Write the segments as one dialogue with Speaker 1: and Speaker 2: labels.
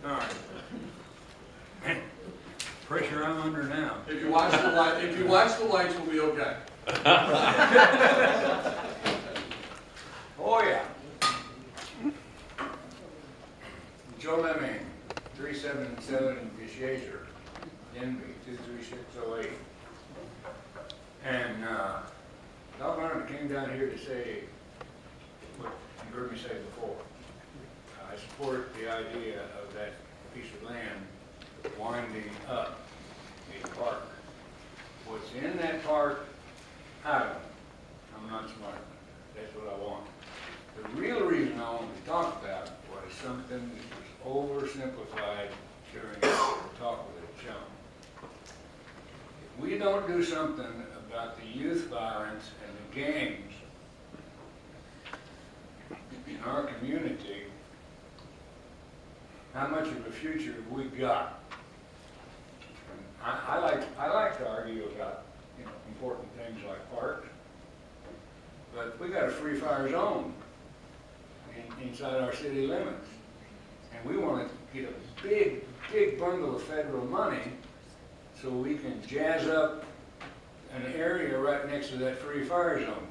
Speaker 1: All right. Pressure I'm under now.
Speaker 2: If you watch the lights, we'll be okay.
Speaker 1: Oh, yeah. Joe Leming, 377 Vishazer, NB 23608. And Doc Arnold came down here to say what you heard me say before. I support the idea of that piece of land winding up a park. What's in that park, I don't know. I'm not smart enough. That's what I want. The real reason I wanted to talk about was something that was oversimplified during the talk with a chum. If we don't do something about the youth violence and the gangs in our community, how much of a future have we got? I like to argue about important things like parks, but we got a free fire zone inside our city limits, and we want to get a big bundle of federal money so we can jazz up an area right next to that free fire zone.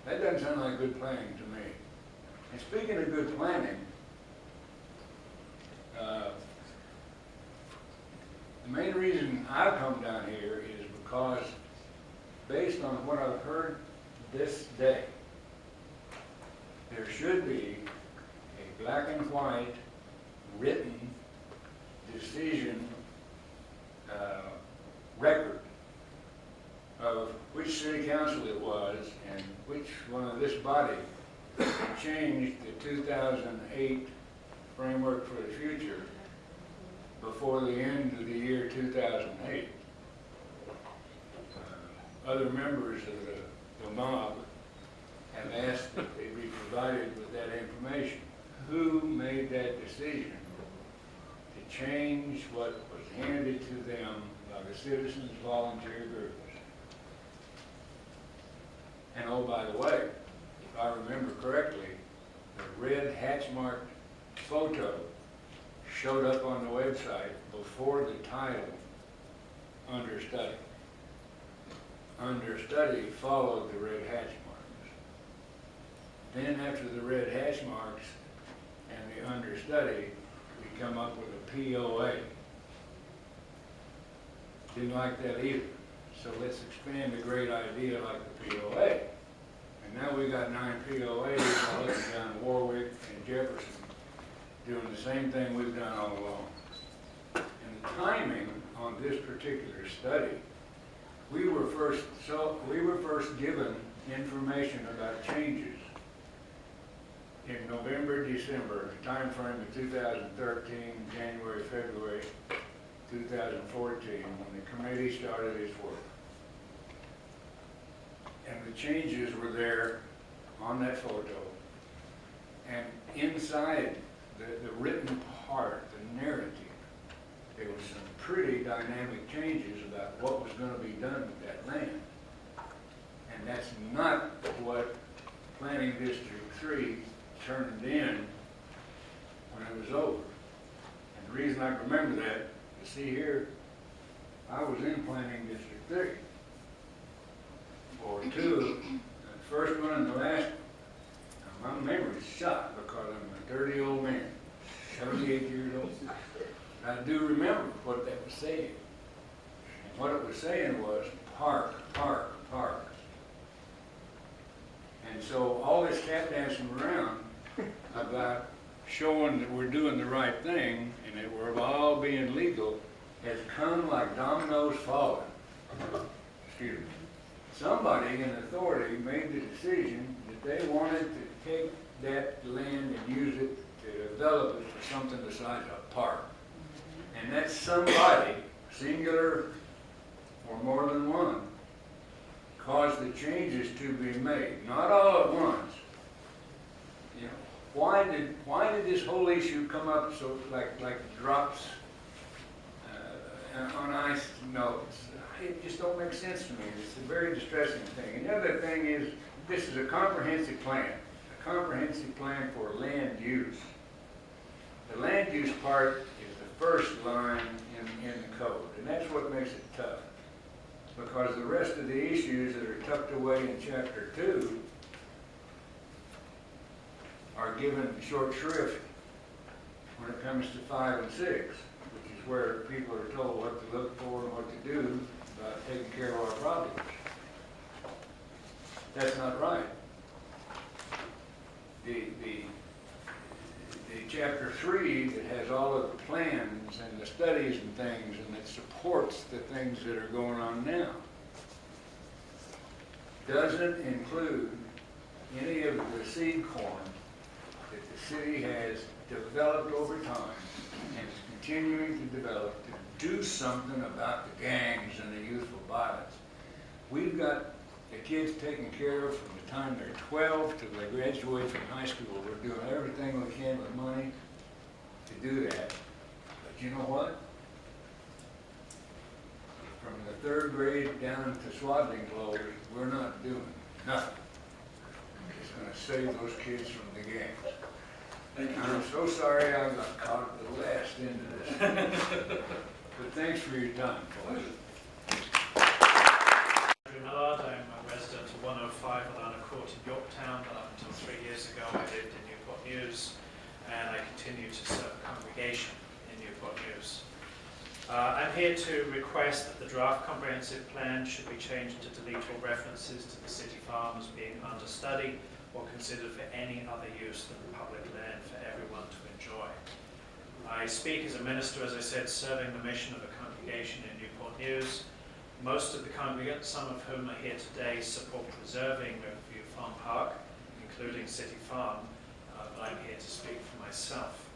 Speaker 1: That doesn't sound like good planning to me. And speaking of good planning, the main reason I've come down here is because, based on what I've heard this day, there should be a black and white written decision record of which city council it was and which one of this body changed the 2008 framework for the future before the end of the year 2008. Other members of the mob have asked that they be provided with that information. Who made that decision to change what was handed to them by the citizens' volunteer groups? And oh, by the way, if I remember correctly, the red hatch-marked photo showed up on the website before the title, Understudy. Understudy followed the red hatch marks. Then after the red hatch marks and the understudy, we come up with a POA. Didn't like that either. So let's expand a great idea like the POA. And now we got 9 POAs all up and down Warwick and Jefferson, doing the same thing we've done all along. And the timing on this particular study, we were first given information about changes in November, December, time frame of 2013, January, February 2014, when the committee started its work. And the changes were there on that photo. And inside the written part, the narrative, there was some pretty dynamic changes about what was going to be done with that land. And that's not what Planning District 3 turned in when it was over. And the reason I remember that, you see here, I was in Planning District 3 for 2, the first one and the last one. Now, my memory's shot because I'm a dirty old man, 78 years old. I do remember what that was saying. And what it was saying was park, park, park. And so all this tap dancing around about showing that we're doing the right thing and that we're all being legal has come like dominoes falling. Excuse me. Somebody in authority made the decision that they wanted to take that land and use it to develop it for something besides a park. And that somebody, singular or more than one, caused the changes to be made. Not all at once. You know, why did this whole issue come up so like drops on ice? No, it just don't make sense to me. It's a very distressing thing. And the other thing is, this is a comprehensive plan for land use. The land use part is the first line in the code, and that's what makes it tough. Because the rest of the issues that are tucked away in Chapter 2 are given short shrift when it comes to 5 and 6, which is where people are told what to look for and what to do about taking care of our problems. That's not right. The Chapter 3 that has all of the plans and the studies and things, and that supports the things that are going on now, doesn't include any of the seed corn that the city has developed over time and is continuing to develop to do something about the gangs and the youthful violence. We've got the kids taken care of from the time they're 12 till they graduate from high school. We're doing everything we can with money to do that. But you know what? From the 3rd grade down to swaddling clothes, we're not doing nothing. It's going to save those kids from the gangs.
Speaker 2: Thank you.
Speaker 1: I'm so sorry I got caught at the last end of this. But thanks for your time, folks.
Speaker 3: Millard. I'm a resident of 105 Alana Court in Yorktown, but up until 3 years ago I lived in Newport News, and I continue to serve a congregation in Newport News. I'm here to request that the draft comprehensive plan should be changed to delete all references to the city farm as being understudy or considered for any other use than the public land for everyone to enjoy. I speak as a minister, as I said, serving the mission of a congregation in Newport News. Most of the congregants, some of whom are here today, support preserving Riverview Farm Park, including City Farm, but I'm here to speak for myself.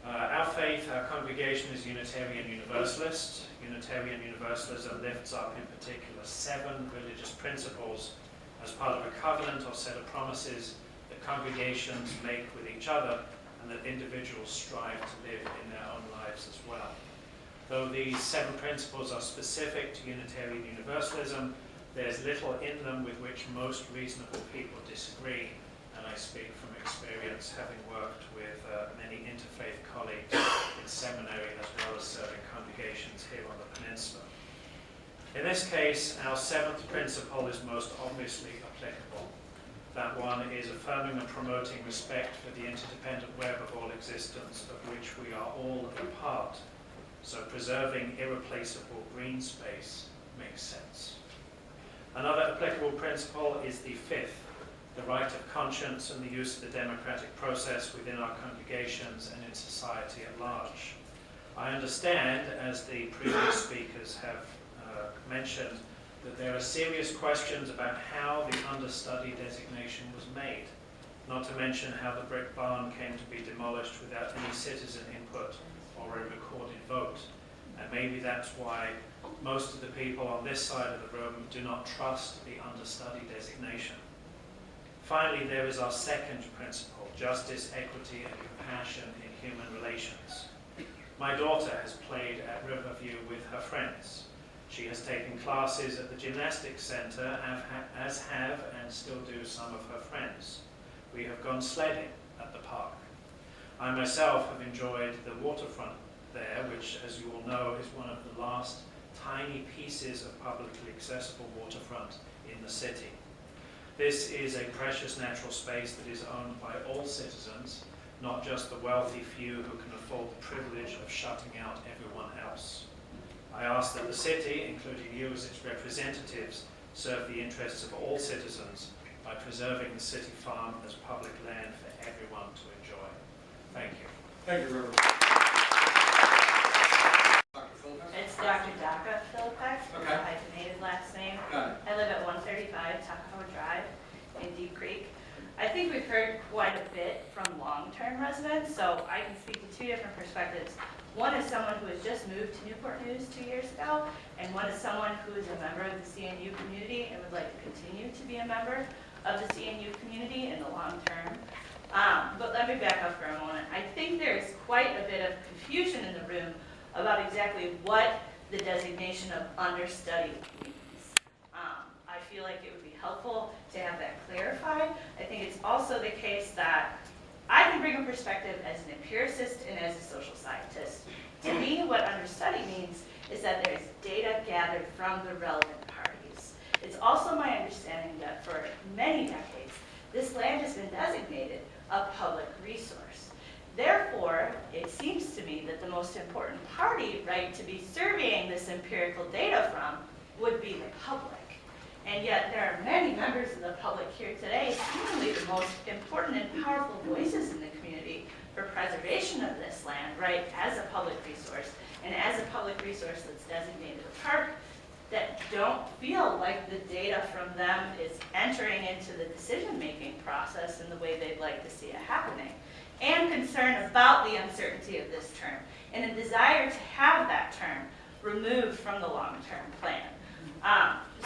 Speaker 3: Our faith, our congregation is Unitarian Universalist. Unitarian Universalism lifts up in particular 7 religious principles as part of a covenant or set of promises that congregations make with each other and that individuals strive to live in their own lives as well. Though these 7 principles are specific to Unitarian Universalism, there's little in them with which most reasonable people disagree, and I speak from experience, having worked with many interfaith colleagues in seminary as well as serving congregations here on the peninsula. In this case, our 7th principle is most obviously applicable. That one is affirming and promoting respect for the interdependent web of all existence, of which we are all a part. So preserving irreplaceable green space makes sense. Another applicable principle is the 5th, the right of conscience and the use of the democratic process within our congregations and in society at large. I understand, as the previous speakers have mentioned, that there are serious questions about how the understudy designation was made, not to mention how the brick barn came to be demolished without any citizen input or a recorded vote. And maybe that's why most of the people on this side of the room do not trust the understudy designation. Finally, there is our 2nd principle, justice, equity, and compassion in human relations. My daughter has played at Riverview with her friends. She has taken classes at the gymnastics centre, as have and still do some of her friends. We have gone sledding at the park. I myself have enjoyed the waterfront there, which, as you all know, is one of the last tiny pieces of publicly accessible waterfront in the city. This is a precious natural space that is owned by all citizens, not just the wealthy few who can afford the privilege of shutting out everyone else. I ask that the city, including you as its representatives, serve the interests of all citizens by preserving the city farm as public land for everyone to enjoy. Thank you.
Speaker 2: Thank you, Reverend. Dr. Philipek?
Speaker 4: It's Dr. Docka-Filipek,
Speaker 2: Okay.
Speaker 4: a hyphenated last name.
Speaker 2: Got it.
Speaker 4: I live at 135 Tuckahoe Drive in Deep Creek. I think we've heard quite a bit from long-term residents, so I can speak to 2 different perspectives. One is someone who has just moved to Newport News 2 years ago, and one is someone who is a member of the CNU community and would like to continue to be a member of the CNU community in the long term. But let me back up for a moment. I think there's quite a bit of confusion in the room about exactly what the designation of understudy means. I feel like it would be helpful to have that clarified. I think it's also the case that I can bring a perspective as an empiricist and as a social scientist. To me, what understudy means is that there is data gathered from the relevant parties. It's also my understanding that for many decades, this land has been designated a public resource. Therefore, it seems to me that the most important party, right, to be surveying this empirical data from would be the public. And yet there are many members of the public here today, seemingly the most important and powerful voices in the community for preservation of this land, right, as a public resource, and as a public resource that's designated a park, that don't feel like the data from them is entering into the decision-making process in the way they'd like to see it happening, and concern about the uncertainty of this term, and a desire to have that term removed from the long-term plan.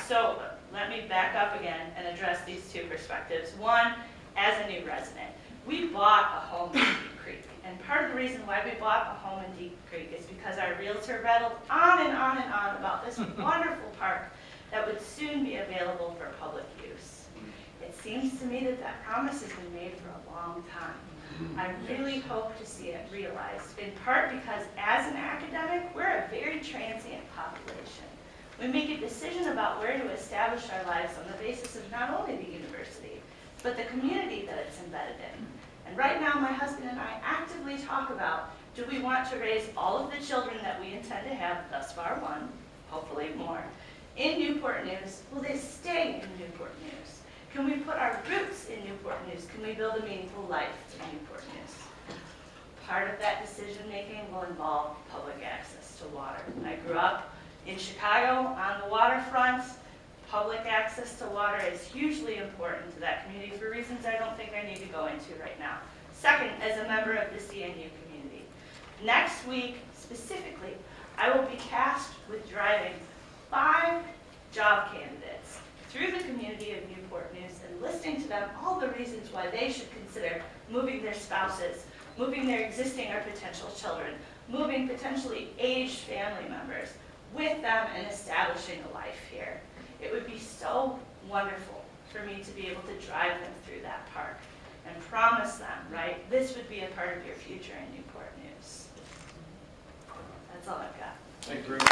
Speaker 4: So let me back up again and address these two perspectives. One, as a new resident, we bought a home in Deep Creek. And part of the reason why we bought a home in Deep Creek is because our realtor rattled on and on and on about this wonderful park that would soon be available for public use. It seems to me that that promise has been made for a long time. I really hope to see it realized, in part because as an academic, we're a very transient population. We make a decision about where to establish our lives on the basis of not only the university, but the community that it's embedded in. And right now, my husband and I actively talk about, do we want to raise all of the children that we intend to have, thus far one, hopefully more, in Newport News? Will they stay in Newport News? Can we put our roots in Newport News? Can we build a meaningful life in Newport News? Part of that decision-making will involve public access to water. I grew up in Chicago on the waterfront. Public access to water is hugely important to that community for reasons I don't think I need to go into right now. Second, as a member of the CNU community, next week specifically, I will be tasked with driving 5 job candidates through the community of Newport News and listing to them all the reasons why they should consider moving their spouses, moving their existing or potential children, moving potentially aged family members with them and establishing a life here. It would be so wonderful for me to be able to drive them through that park and promise them, right, this would be a part of your future in Newport News. That's all I've got.
Speaker 1: Thank you very much.